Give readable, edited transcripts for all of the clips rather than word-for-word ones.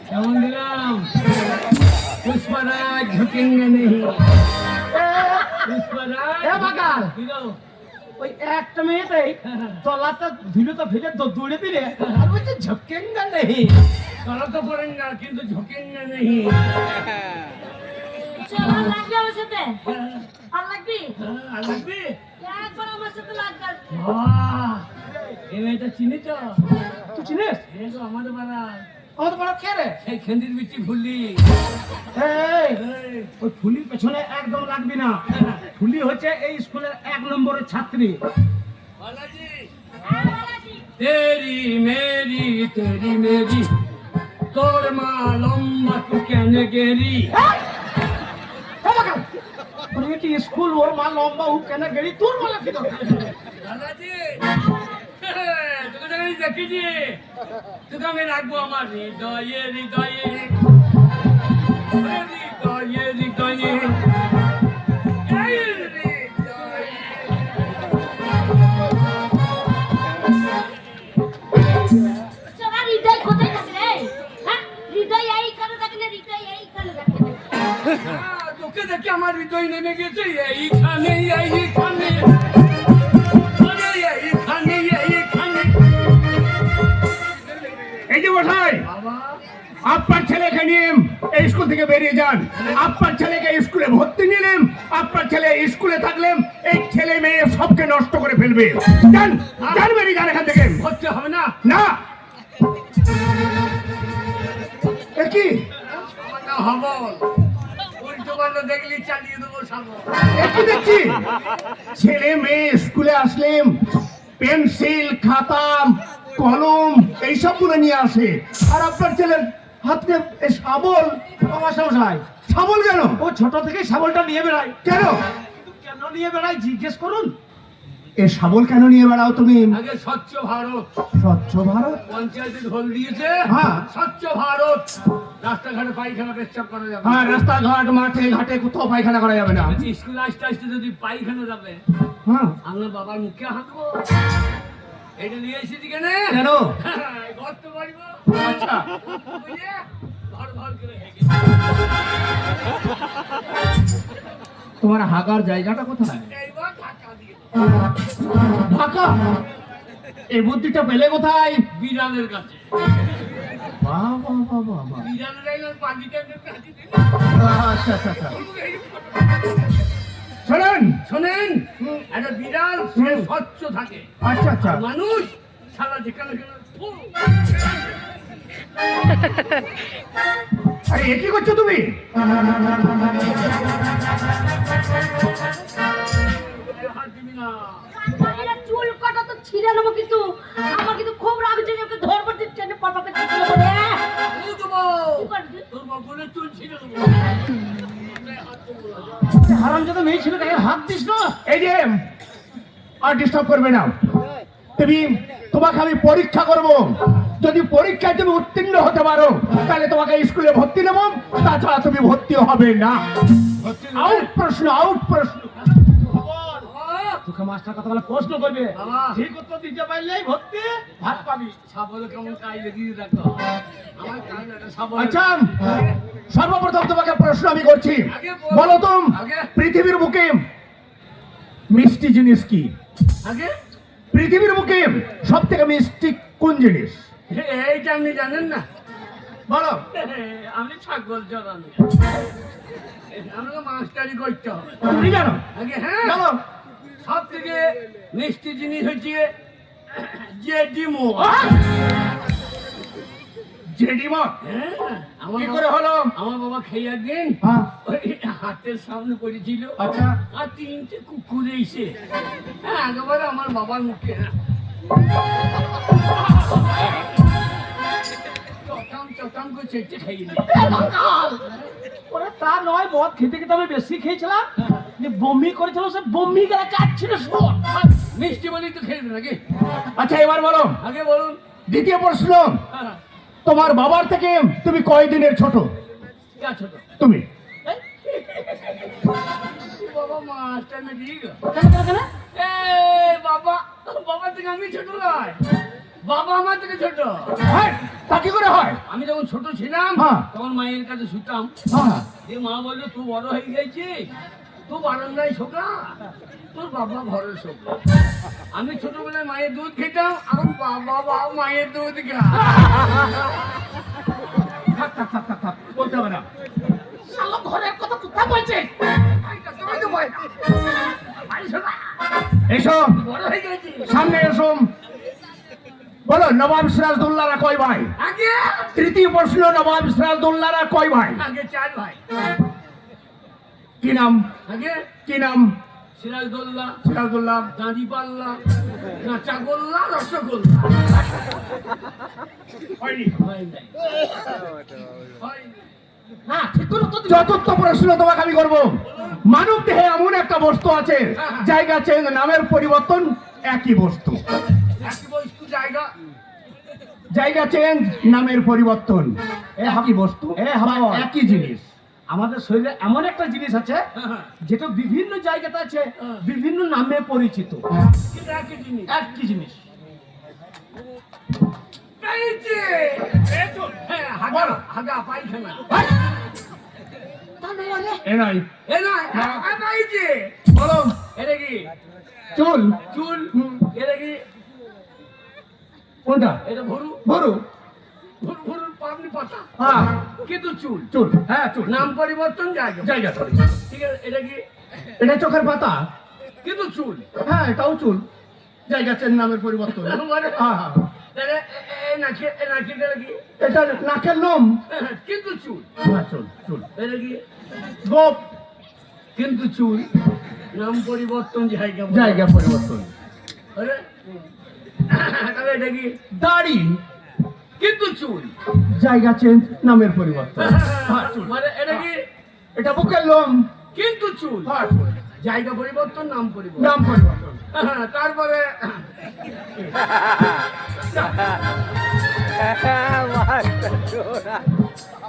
কেমন দিলাম? পুষ্পরাজ ঝুঁকেঙ্গে নেই। পুষ্পরাজ বাগাল দিলো। ওই একটা মেয়েটাই তলাটা ধুলো তো ফেলে দৌড়ে দিলে আর বলছে ঝকেঙ্গা নেই। চলো তো পড়েঙ্গা কিন্তু ঝুঁকেঙ্গে নেই। চলো লাগবে আমার সাথে। আর লাগবি? আর লাগবে? একবার আমার সাথে লাগবে। বাহ! এই মেয়েটা চিনি তো? তুই চিনিস? এই তো আমাদের পাড়া। আমাদের বড় কে রে? সেই খেন্দির বিচি ফুলি। এই, এই, ওই ফুলির পেছনে একদম লাগবি না। ফুলি হচ্ছে এই স্কুলের 1 নম্বরের ছাত্রী। বালাজি, হ্যাঁ, বালাজি। তেরি মেরি তেরি মেরি তোর মা লম্বা তু কেন গেরি? কি স্কুল ওর মা লম্বা ও কেন গেড়ি তোর বলা কি দরকার? বালাজি, তোকে তো আমি দেখেছি। তোকে আমি রাখবো আমার হৃদয়ে হৃদয়ে হৃদয়ে হৃদয়ে এই হৃদয়ে। চলো হৃদয় কোথায় থাকে রে? হ্যাঁ, হৃদয় এইখানে থাকে না, হৃদয় এইখানে থাকে। তোকে দেখে আমার হৃদয় নেমে গেছে এইখানে এইখানে এইখানে এইখানে। এই যে মশাই, বাবা আপনার ছেলেকে নিয়ে এই স্কুল থেকে বেরিয়ে যান। আপনার ছেলেকে স্কুলে ভর্তি নিলেন, আপনার ছেলে স্কুলে থাকলেন, এই ছেলে মেয়ে সবকে নষ্ট করে ফেলবে। যান যান, বেরিয়ে যান এখান থেকে। হচ্ছে হবে না। না, এ কি আমার নাম হবল। উল্টো পাল্টা দেখলি চালিয়ে দেবো সাবল। এ কি দেখছি? ছেলে মেয়ে স্কুলে আসলেন, পেন্সিল খাতা কলম এইসব গুলো নিয়ে আসে, আর আপনার ছেলের হাতে এই শাবল। আমার সমস্যায় শাবল কেন? ও ছোট থেকেই শাবলটা নিয়ে বেড়ায়। কেন কেন নিয়ে বেড়ায় জিজ্ঞেস করুন। এ শাবল কেন নিয়ে বেড়াও তুমি? আগে স্বচ্ছ ভারত স্বচ্ছ ভারত। পঞ্চায়েতে ঢোল দিয়েছে। হ্যাঁ। স্বচ্ছ ভারত, রাস্তাঘাটে পায়খানা পেচ্ছাপ করা যাবে। হ্যাঁ, রাস্তাঘাট মাঠে ঘাটে কোথাও পায়খানা করা যাবে না। স্কুলে আসতে আসতে যদি পায়খানা যাবে, হ্যাঁ, আমার বাবার মুখে হাঁটবো। এটা নিয়ে এসেছি কেন? কেন? গর্ত করবো। আচ্ছা, বুঝলে? ভর ভর করে হেঁটে। তোমার হাগার জায়গাটা কোথায়? এইবার ধাক্কা দিয়ে ঢাকা। এই বুদ্ধিটা পেলে কোথায়? বিড়ালের কাছে। বাহ বাহ বাহ বাহ বাহ। বিড়ালের এলাকার বালিকাদের কাছে দিল। আচ্ছা আচ্ছা আচ্ছা, শোনেন। শোনেন, একটা বিড়াল সে স্বচ্ছ থাকে, আচ্ছা আচ্ছা, আর মানুষ সারা যেখানে সেখানে ফু। আরে এ কি করছো তুমি? হাত দিবি না। কানমানিরা চুল কাটা তো ছিঁড়ে নেবো, কিন্তু আমার কিন্তু খুব রাগ হচ্ছে যে ওকে ধরবো, যে টেনে পাপাকে চিপলে বলে। ও দেবো। কি করবি? তোর বকুলের চুল ছিঁড়ে দেবো। হারামজাদা মেয়ে ছিল তাকে হাত দিস না। এই যে, আর ডিস্টার্ব করবে না। তুমি, তোমাকে আমি পরীক্ষা করব। যদি পরীক্ষায় তুমি উত্তীর্ণ হতে পারো তাহলে তোমাকে স্কুলে ভর্তি নেব, তাছাড়া তুমি ভর্তি হবে না। আউট প্রশ্ন, আউট প্রশ্ন। তোকে মাস্টার কথা বলে প্রশ্ন করবে, বাবা। ঠিক উত্তর দিতে পারলেই ভর্তি, ভাত পাবি। সাবলে কেমন কাইলে দিয়ে রাখো। আমার কাইলে একটা সাবলে। আচ্ছা, সর্বপ্রথম তোমাকে প্রশ্ন আমি করছি। আগে বলো তো, আগে। পৃথিবীর বুকে মিষ্টি জিনিস কি? আগে পৃথিবীর বুকে সব থেকে মিষ্টি কোন জিনিস? এইটা আপনি জানেন না? বলো। আমি ছাগল জগানো। আমাকে মাস্টারি করতে হবে। তুমি জানো? আগে হ্যাঁ, বলো। সব থেকে মিষ্টি জিনিস হচ্ছে যে ডিমো। জেডিমা। হ্যাঁ, আমার কি বাবা- করে হলো? আমার বাবা খেয়ে একদিন হ্যাঁ। ওই হাতের সামনে পড়েছিল। আচ্ছা। আর 3টে কুকুর এসে হ্যাঁ একেবারে আমার বাবার মুখে চটাম চটাম করে চেটে খাইয়ে দিল। ওরা তা নয়, মদ খেতে খেতে আমি বেশি খেয়েছিলাম, যে বমি করেছিল, সে বমি গেলা কাটছিল শোন। মিষ্টি বলেই তো খেয়ে দিল নাকি? আচ্ছা, এবার বলো। আগে বলুন। দ্বিতীয় প্রশ্ন, হ্যাঁ, তোমার বাবার থেকে তুমি কয় দিনের ছোট? কে ছোট? তুমি। এই বাবা মাস্টার নাকি গো? কেন কেন কেন? এ বাবা, বাবা থেকে আমি ছোট নয়, বাবা আমার থেকে ছোট। হয় তা কি করে হয়? আমি যখন ছোট ছিলাম হ্যাঁ। তখন মায়ের কাছে শুতাম। হ্যাঁ যে মা বললো তুই বড় হয়ে গেছিস, তুই বারান্দায় শোকা, তোর বাবা ঘরে শোকা। আমি ছোটবেলায় মায়ের দুধ খেতাম, এখন বাবা মায়ের দুধ খা। থাক থাক থাক থাক থাক, বলতে হবে না। শালা ঘরের কথা কোথা বলছে? তুমি তো ভয় না। বাড়ি শোকা, এসো বড় হয়ে গেছিস। সামনে এসো। বলো নবাব সিরাজদৌল্লারা কয় ভাই? আগে তৃতীয় প্রশ্ন, নবাব সিরাজদৌল্লারা কয় ভাই? আগে 4 ভাই। কি নাম? আগে কি নাম? সিরাজদৌল্লা, সিরাজদৌল্লাহ। দাঁড়িপাল্লা, কাঁচাগোল্লা, রসগোল্লা। হয়নি। হয় নাই। হয়। না ঠিক করে তো চতুর্থ প্রশ্ন তোমাকে আমি করবো। মানব দেহে এমন একটা বস্তু আছে, জায়গা চেঞ্জ, নামের পরিবর্তন, একই বস্তু। একই বস্তু জায়গা, জায়গা চেঞ্জ, নামের পরিবর্তন, একই বস্তু, বা একই জিনিস। আমাদের শরীরে এমন একটা জিনিস আছে যেটা বিভিন্ন জায়গাতে আছে, বিভিন্ন নামে পরিচিত। কিন্তু একই জিনিস। একই জিনিস। পেয়েছি। হ্যাঁ, হাগা, হাগা, পায়খানা। তাহলে বলে এ নাই এ নয়, পেয়েছি। বলো। এটা কি? চুল। চুল। এটা কি? কোনটা? এটা ভরু। বড়। ভরু, ভরুর পাবনি পাতা। হ্যাঁ কিন্তু চুল। চুল, হ্যাঁ চুল। নাম পরিবর্তন জায়গা। জায়গা সরি। ঠিক আছে, এটা কি? এটা চোখের পাতা। কিন্তু চুল। হ্যাঁ এটাও চুল, জায়গা চেঞ্জ, নামের পরিবর্তন। মানে হ্যাঁ হ্যাঁ। তাহলে এ নাকি, এ নাকি, এটা কি? এটা নাকের লোম। কিন্তু চুল। হ্যাঁ চুল চুল। এটা কি? গোপ, কিন্তু চুল। নাম পরিবর্তন জায়গা। জায়গা পরিবর্তন। আরে, তাহলে এটা কি? দাড়ি, কিন্তু চুল। জায়গা চেঞ্জ, নামের পরিবর্তন। হ্যাঁ চুল। মানে এটা কি? এটা বুকের লোম। কিন্তু চুল। হ্যাঁ চুল, জায়গা পরিবর্তন, নাম পরিবর্তন। নাম পরিবর্তন। তারপরে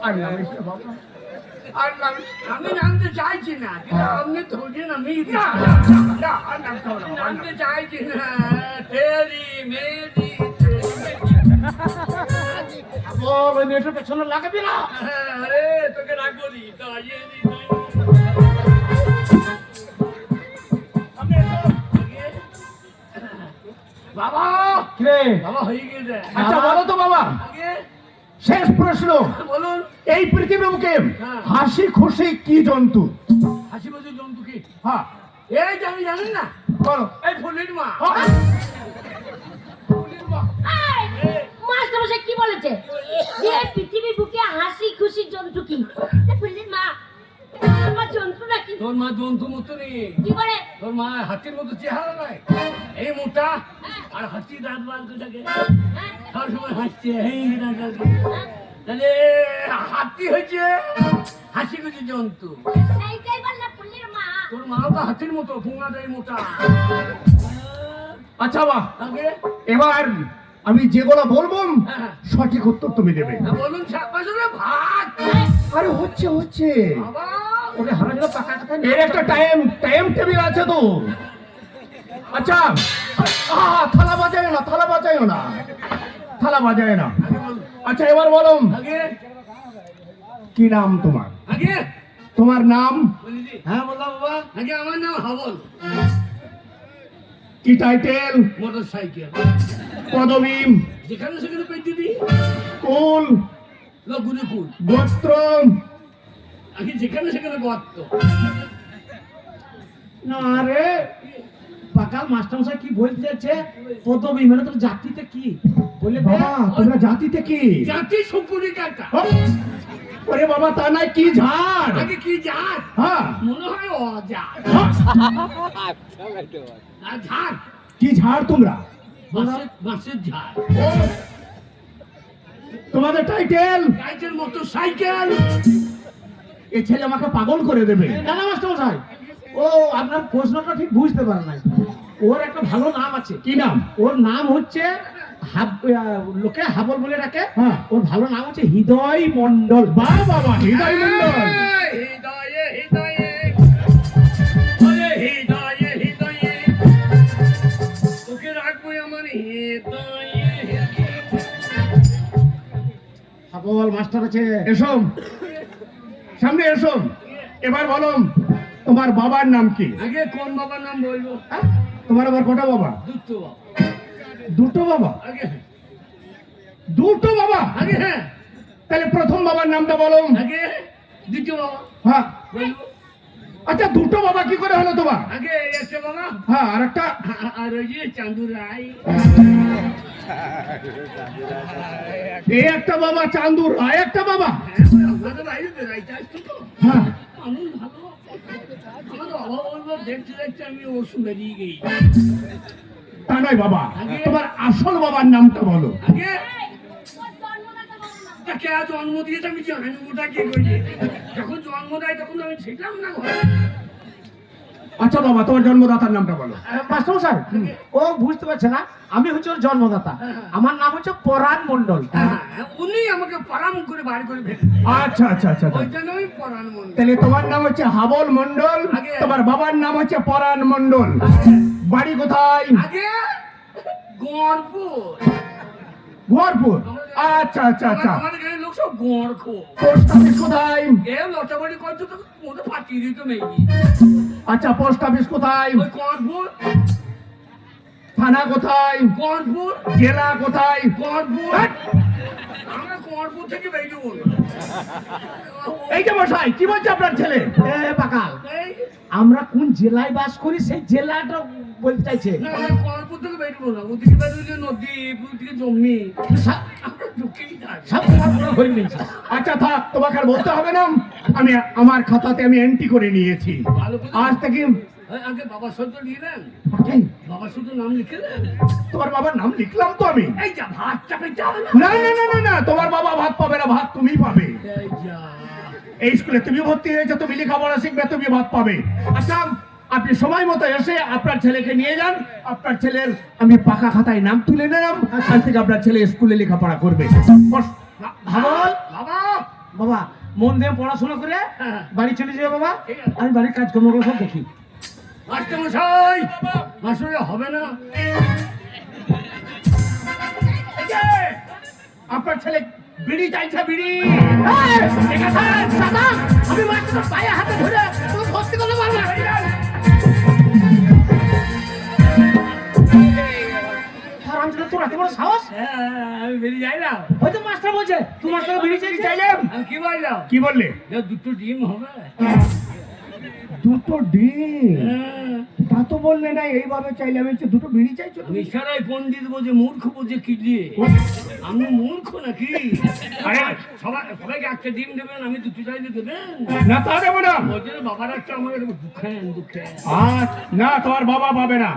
আর নাম এসে বাবা। আর আমি নামতে চাইছি না, কিন্তু আপনি ধরছেন, আমি না, না, আর নামতে হবে না, আর নামতে চাইছি না। তেরি মেরি বল ওই মেয়েটার পেছনে লাগাবি না। আরে তোকে রাখবো নি তো আইয়ে নি। বাবা, রে বাবা হয়ে গেছে। আচ্ছা বলো তো বাবা, আগে শেষ প্রশ্ন। বলুন, এই পৃথিবী বুকে হ্যাঁ। হাসি খুশি কি জন্তু? হাসি খুশি জন্তু কি? হ্যাঁ এই যে আমি জানেন না, বলো। এই ফুলির মা। হ্যাঁ। ফুলির মা। মাস্টার মশাই কি বলেছে যে পৃথিবীর বুকে হাসি খুশি জন্তু কি? বললেন মা, আমার জন্তু নাকি? তোর মা জন্তু মতো নেই, কি করে? তোর মা হাতির মতো চেহারা নাই, এই মোটা আর হাতি দাঁত বার করে থাকে, সব সময় হাসছে, এই দাঁত বার করে। তাহলে হাতি হয়েছে হাসি খুশি জন্তু। সেইটাই বললাম ফুলের মা। তোর মাও তো হাতির মতো, পুঙ্গা দেয় মোটা। আচ্ছা বাবা, আগে এবার আমি যেগুলো বলবো হ্যাঁ। সঠিক উত্তর তুমি দেবে। বলুন, আসলে ভাত। আরে হচ্ছে হচ্ছে, বাবা, ওরে হারাগুলো পাকা কথা এর একটা টাইম টেবিল আছে তো। আচ্ছা থালা বাজায় না, থালা বাজায় না, থালা বাজায় না। আগে বলুন, আচ্ছা এবার বলো, আগে কি নাম তোমার? আগে তোমার নাম? বলিনি। হ্যাঁ বললাম বাবা। আগে আমার নাম হাবল, কি টাইটেল? মোটর সাইকেল, পদবী? যেখানে সেখানে পেয়ে দিই, কুল? লঘুরে কুল, গোত্র? আগে যেখানে সেখানে গর্ত। না রে পাকাল মাস্টারমশাই কি বলতে যাচ্ছে? পদবী মানে তোর জাতিতে কি বলে দে। বাবা তোমরা জাতিতে কি? জাতি সুপুরি কাটা। ওরে বাবা তা নাই, কি ঝাড়? আগে কি জাত? হ্যাঁ মনে হয় অজাত। আর ঝাড়, কি ঝাড় তোমরা? বাঁশের ঝাড়। তোমাদের টাইটেল? গাইছের মোটর সাইকেল। এ ছেলে আমাকে পাগল করে দেবে। না না মাস্টারমশাই, ও আপনার প্রশ্নটা ঠিক বুঝতে পারে নাই। ওর একটা ভালো নাম আছে। কি নাম? ওর নাম হচ্ছে লোকে হাবল বলে ডাকে। হ্যাঁ। ওর ভালো নাম হচ্ছে হৃদয় মন্ডল। বাহ বাবা, হৃদয় মন্ডল। হৃদয়ে হৃদয়ে বল মাস্টার আছে। এসো সামনে এসো। এবার বলো তোমার বাবার নাম কি? আগে কোন বাবার নাম বলবো? হ্যাঁ? তোমার আবার কটা বাবা? দুটো বাবা। দুটো বাবা? আগে দুটো বাবা? আগে হ্যাঁ, তাহলে প্রথম বাবার নামটা বলো। আগে দ্বিতীয় বাবা হ্যাঁ। বলবো। আচ্ছা দুটো বাবা কি করে হলো তোমার? আগে একটা বাবা হ্যাঁ আর একটা? আর ওই যে চান্দু রায়। এই একটা বাবা চান্দু রায় একটা বাবা? আমাদের বাইরে রাইতে আসতো তো হ্যাঁ। আমি ভালো আমার বাবা বলবো দেখতে দেখতে আমি ওষু বেরিয়ে গেই। তা নয় বাবা, আগে? তোমার আসল বাবার নামটা বলো। আগে তাকে আজ জন্ম দিয়েছে আমি জানি ওটা কি করি। যখন জন্ম দেয় তখন আমি ছিলাম না ঘরে। আচ্ছা বাবা তোমার জন্মদাতার নামটা বলো। মাস্টার মশাই, ও বুঝতে পারছে না আমি হচ্ছে ওর জন্মদাতা। আমার নাম হচ্ছে পরাণ মণ্ডল। হ্যাঁ, উনি আমাকে পরাম করে বার করে ফেলে। আচ্ছা আচ্ছা আচ্ছা ওই জন্য আমি পরাণ মন্দির। তাহলে তোমার নাম হচ্ছে হাবল মণ্ডল, আগে? তোমার বাবার নাম হচ্ছে পরাণ মণ্ডল। বাড়ি কোথায়? আগে গড়পুর। গোয়ারপুর। আচ্ছা আচ্ছা আচ্ছা। আমাদের এখানে লোক সব গড় খো। পোস্ট অফিস কোথায়? এ লটাবাড়ি করতো তো ওটা ফাটিয়ে দিত মেয়ে। আচ্ছা পোস্ট অফিস কোথায়? ওই গড়পুর থানা কোথায়? গড়পুর জেলা কোথায়? গড়পুর। হ্যাট! আমরা গড়পুর থেকে বেরিয়ে বলবো। এই যে মশাই কি বলছে আপনার ছেলে? এ বাকাল, এই, আমরা কোন জেলায় বাস করি সেই জেলাটা বলতে চাইছে। না আমরা গড়পুর থেকে বেরিয়ে বলবো না। ওদিকে বেরোলে নদী, ওদিকে জমি। আমরা ঢুকেই থাকি। সব তোমার বড় হয়ে নিয়েছে। আচ্ছা থাক, তোমাকে আর বলতে হবে না। আমি আমার খাতাতে আমি এন্ট্রি করে নিয়েছি। ভালো করে। আজ থেকে আগে বাবার সত্য নিলেন, এই, বাবার শুধু নাম লিখে দেন। তোমার বাবার নাম লিখলাম তো আমি। এই যা ভাত চাপে যাবে না। না না না না না, তোমার বাবা ভাত পাবে না, ভাত তুমি পাবে। এই যা। এই স্কুলে তুমি ভর্তি হয়েছো, তুমি লেখাপড়া শিখবে, তুমি ভাত পাবে। আচ্ছা আপনি সময় মতো এসে আপনার ছেলেকে নিয়ে যান। আপনার ছেলের আমি পাকা খাতায় নাম তুলে নিলাম। আজ থেকে আপনার ছেলে স্কুলে লেখাপড়া করবে। ভাবল বাবা বাবা, মন দিয়ে পড়াশোনা করে হ্যাঁ। বাড়ি চলে যাবে বাবা। ঠিক আছে। আমি বাড়ির কাজকর্মগুলো সব দেখি। মাস্টারমশাই, মাস্টারমশাই হবে না। এই যে, আপনার ছেলে বিড়ি চাইছে, বিড়ি। আমি মাস্টার পায়ে হাতে ধরে তুমি ভর্তি করতে পারবো না। হারামজাদা, তোর এত বড় সাহস? হ্যাঁ, আমি বেরিয়ে যাই না। হয়তো মাস্টার বলছে তোমার সঙ্গে বেরিয়ে চাইছে। চাইলাম। আমি কি বললাম? কি বললে? যে দুটো ডিম হবে। দুটো ডিম? হ্যাঁ। তা তো বললে না, এইভাবে চাইলাম। হচ্ছে দুটো বিড়ি চাইছো তুমি? মিশারাই পন্ডিত বোঝে, মূর্খ বোঝে কি দিয়ে। আমি মূর্খ নাকি? আরে সবাইকে একটা ডিম দেবেন, আমি দুটো চাইলে দেবেন। না তা দেবো না। ওই জন্য বাবার একটা আমার দুঃখেন দুঃখেন। আজ না, তোমার বাবা পাবে না।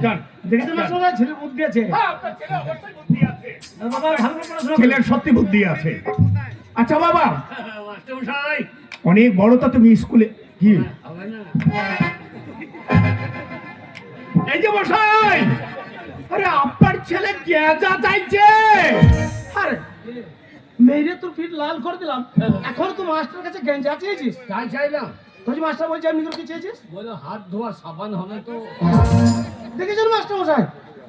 যান দেখেছো মাস্টার, ছেলের বুদ্ধি আছে। আপনার ছেলে অবশ্যই বুদ্ধি আছে। বাবা ভালো করে পড়াশোনা করো। ছেলের সত্যি বুদ্ধি আছে। আচ্ছা বাবা, মাস্টারমশাই অনেক বড় তো তুমি স্কুলে কি? হবে না। এই যে মশাই, আরে আপনার ছেলে গেঁজা চাইছে। আরে মেরে তো ফিট লাল করে দিলাম। এখন তো মাস্টার কাছে গেঞ্জা চেয়েছিস? তাই চাইলাম। তুই মাস্টার বলছে এমনি করে কি চেয়েছিস? বলে হাত ধোয়া সাবান হবে তো। দেখেছেন মাস্টার মশাই,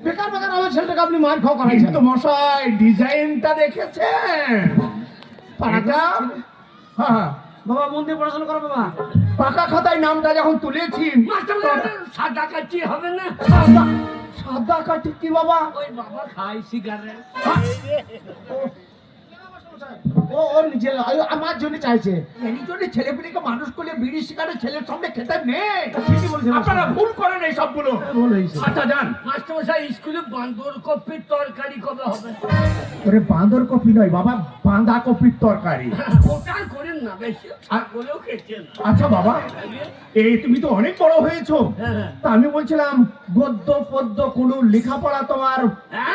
বেকার বেকার আমার ছেলেটাকে আপনি মার খাওয়া করাইছেন। কিন্তু মশাই ডিজাইনটা দেখেছেন? পাটা হ্যাঁ, বাবা মন দিয়ে পড়াশোনা করো বাবা। পাকা খাতায় নামটা যখন তুলেছি, মাস্টারমশাই সাদা কাচি হবে না। সাদা সাদা কাটি কি বাবা? ওই বাবা খাই সিগারেট। ও নিজের আমার জন্য চাইছে। এই জন্য ছেলেপিলেকে মানুষ করলে বিড়ি সিগারেট ছেলের সামনে খেতে নেই। ঠিকই বলছেন আপনারা ভুল করেন এই সবগুলো। ভুল হয়েছে। আচ্ছা যান। মাস্টারমশাই স্কুলে বান্দর কপির তরকারি কবে হবে? ওরে বাঁদর কপি নয় বাবা, বাঁধা কপির তরকারি। ওটা করেন না, বেশি ছাগলেও খেয়েছেন। আচ্ছা বাবা, এই তুমি তো অনেক বড় হয়েছো। হ্যাঁ, হ্যাঁ। তা আমি বলছিলাম গদ্য পদ্য কোনো লেখাপড়া তোমার হ্যাঁ